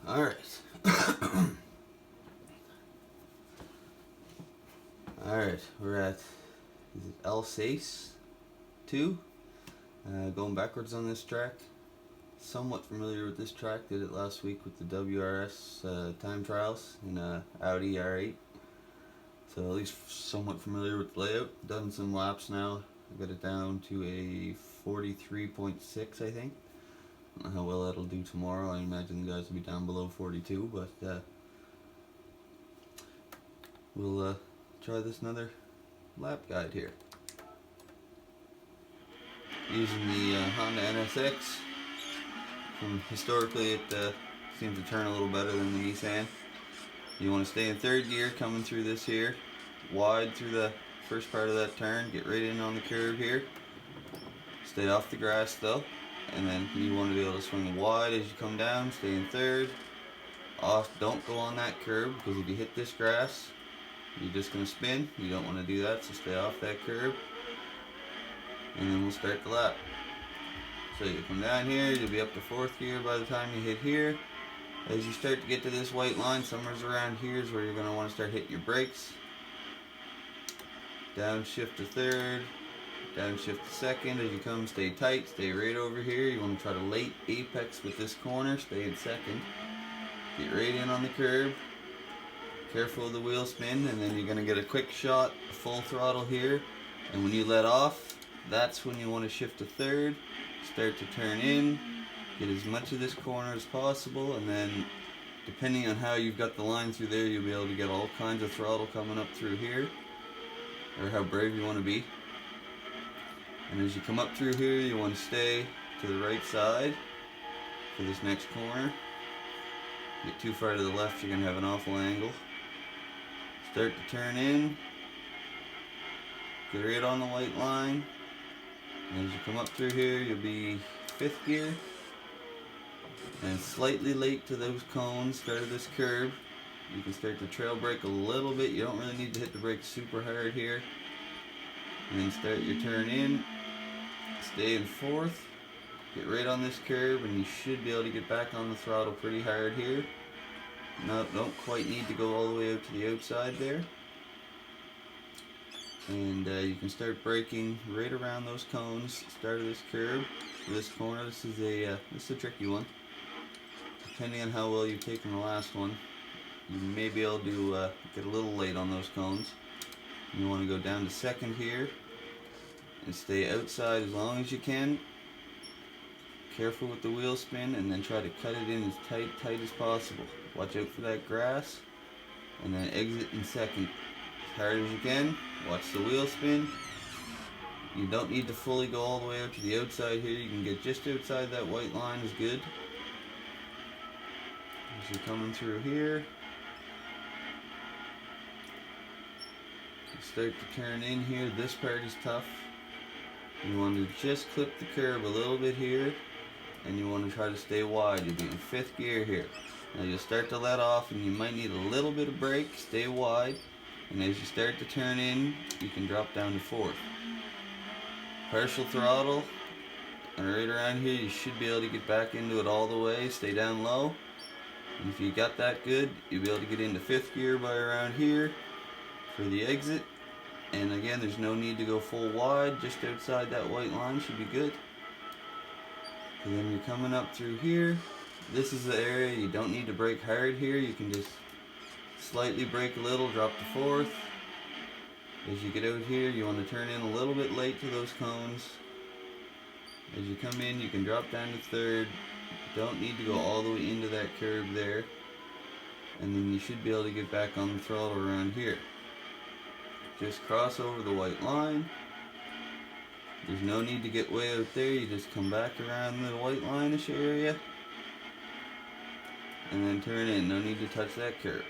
Alright. Alright, we're at Alsace 2. Going backwards on this track. Somewhat familiar with this track. Did it last week with the WRS time trials in Audi R8. So at least somewhat familiar with the layout. Done some laps now. I got it down to a 43.6, I think. I don't know how well that'll do tomorrow. I imagine the guys will be down below 42, but we'll try this another lap guide here. Using the Honda NSX. Historically, it seems to turn a little better than the Nissan. You want to stay in third gear coming through this here. Wide through the first part of that turn. Get right in on the curve here. Stay off the grass though. And then you want to be able to swing wide as you come down. Stay in third. Off. Don't go on that curb, because if you hit this grass, you're just going to spin. You don't want to do that, so stay off that curb. And then we'll start the lap. So you come down here, you'll be up to fourth gear by the time you hit here. As you start to get to this white line, somewhere around here is where you're going to want to start hitting your brakes. Downshift to third. Downshift to second. As you come, stay tight, stay right over here. You want to try to late apex with this corner, stay in second. Get right in on the curb. Careful of the wheel spin, and then you're going to get a quick shot, full throttle here. And when you let off, that's when you want to shift to third. Start to turn in. Get as much of this corner as possible, and then depending on how you've got the line through there, you'll be able to get all kinds of throttle coming up through here, or how brave you want to be. And as you come up through here, you want to stay to the right side for this next corner. Get too far to the left, you're going to have an awful angle. Start to turn in. Get right on the white line. And as you come up through here, you'll be fifth gear. And slightly late to those cones, start of this curve. You can start to trail brake a little bit. You don't really need to hit the brake super hard here. And then start your turn in. Stay in fourth. Get right on this curve, and you should be able to get back on the throttle pretty hard here. No, don't quite need to go all the way out to the outside there. And you can start braking right around those cones. Start of this curve, this corner. This is a tricky one. Depending on how well you've taken the last one, you may be able to get a little late on those cones. You want to go down to second here and stay outside as long as you can. Careful with the wheel spin, and then try to cut it in as tight as possible. Watch out for that grass, and then exit in second as hard as you can. Watch the wheel spin. You don't need to fully go all the way out to the outside here. You can get just outside that white line is good. As you're coming through here, you start to turn in here. This part is tough. You want to just clip the curb a little bit here, and you want to try to stay wide. You'll be in fifth gear here. Now you'll start to let off, and you might need a little bit of brake. Stay wide, and as you start to turn in, you can drop down to fourth. Partial throttle, and right around here you should be able to get back into it all the way. Stay down low, and if you got that good, you'll be able to get into fifth gear by around here for the exit. And again, there's no need to go full wide. Just outside that white line should be good. And then you're coming up through here. This is the area you don't need to brake hard here. You can just slightly brake a little, drop to fourth. As you get out here, you want to turn in a little bit late to those cones. As you come in, you can drop down to third. Don't need to go all the way into that curve there. And then you should be able to get back on the throttle around here. Just cross over the white line. There's no need to get way out there. You just come back around the white line-ish area and then turn in. No need to touch that curve.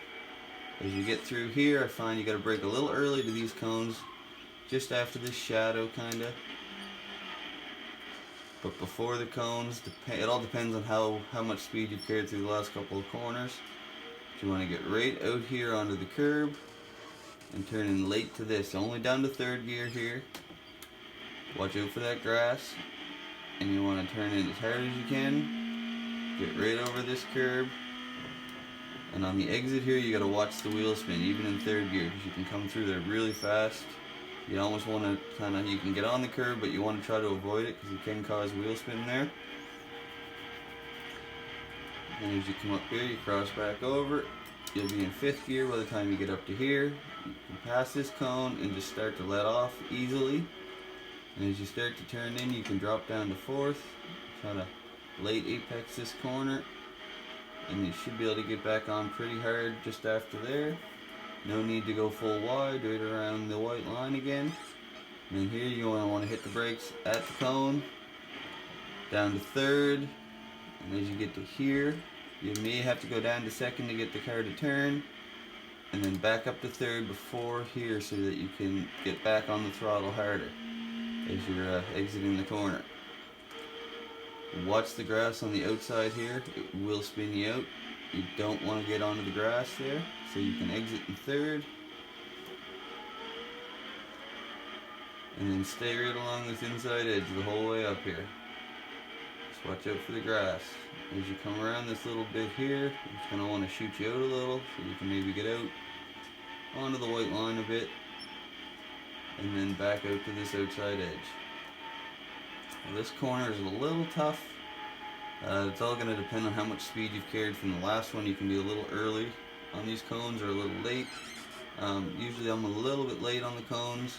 As you get through here, I find you got to brake a little early to these cones, just after this shadow kinda. But before the cones, it all depends on how much speed you've carried through the last couple of corners. But you want to get right out here onto the curb and turn in late to this. Only down to third gear here. Watch out for that grass. And you want to turn in as hard as you can. Get right over this curb. And on the exit here, you got to watch the wheel spin, even in third gear, because you can come through there really fast. You almost want to you can get on the curb, but you want to try to avoid it because it can cause wheel spin there. And as you come up here, you cross back over. You'll be in fifth gear by the time you get up to here. You can pass this cone and just start to let off easily. And as you start to turn in, you can drop down to fourth. Try to late apex this corner. And you should be able to get back on pretty hard just after there. No need to go full wide, right around the white line again. And then here you want to hit the brakes at the cone. Down to third. And as you get to here, you may have to go down to second to get the car to turn, and then back up to third before here so that you can get back on the throttle harder as you're exiting the corner. Watch the grass on the outside here, it will spin you out. You don't want to get onto the grass there, so you can exit in third. And then stay right along this inside edge the whole way up here. Just watch out for the grass. As you come around this little bit here, it's going to want to shoot you out a little, so you can maybe get out onto the white line a bit, and then back out to this outside edge. Now this corner is a little tough. It's all going to depend on how much speed you've carried from the last one. You can be a little early on these cones or a little late. Usually I'm a little bit late on the cones.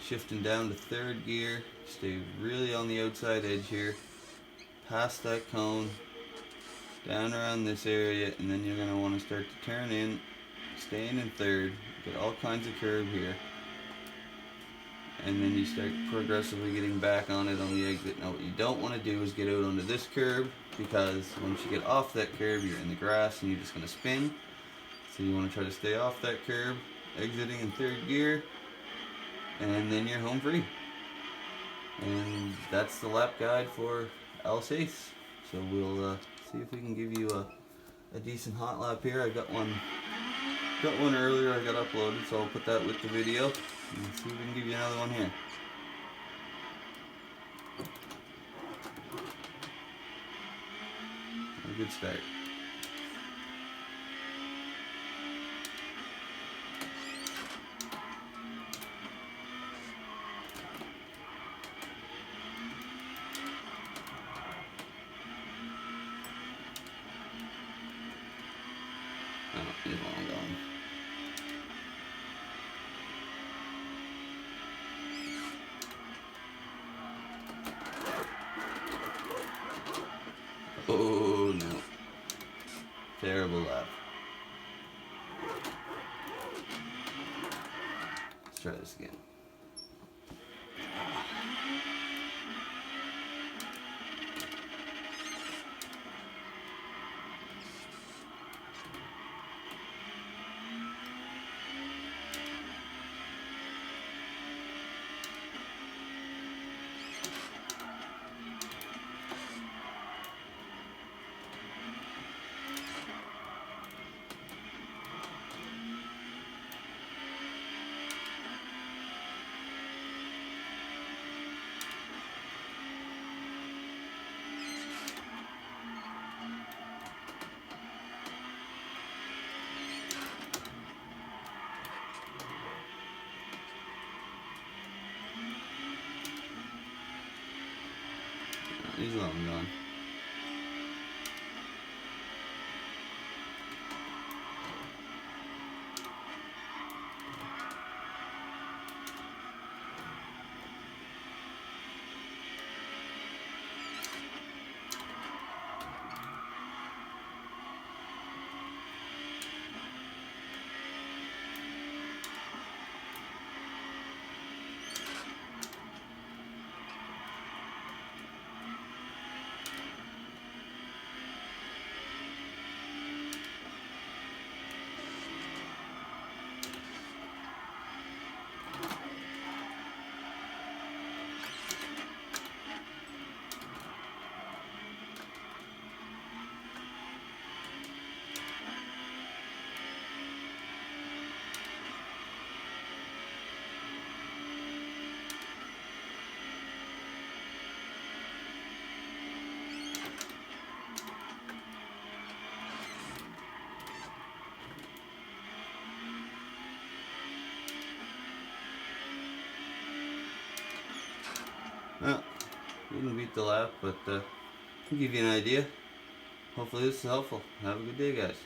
Shifting down to third gear, stay really on the outside edge here. Past that cone, down around this area, and then you're going to want to start to turn in, staying in third, get all kinds of curve here, and then you start progressively getting back on it on the exit. Now what you don't want to do is get out onto this curb, because once you get off that curb you're in the grass and you're just going to spin. So you want to try to stay off that curb, exiting in third gear, and then you're home free. And that's the lap guide for Alsace. So we'll see if we can give you a decent hot lap here. I got one earlier I got uploaded, so I'll put that with the video and see if we can give you another one here. A good start. He's long gone. Oh no. Terrible lap. Let's try this again. He's long gone. Well, didn't beat the lap, but I'll give you an idea. Hopefully this is helpful. Have a good day, guys.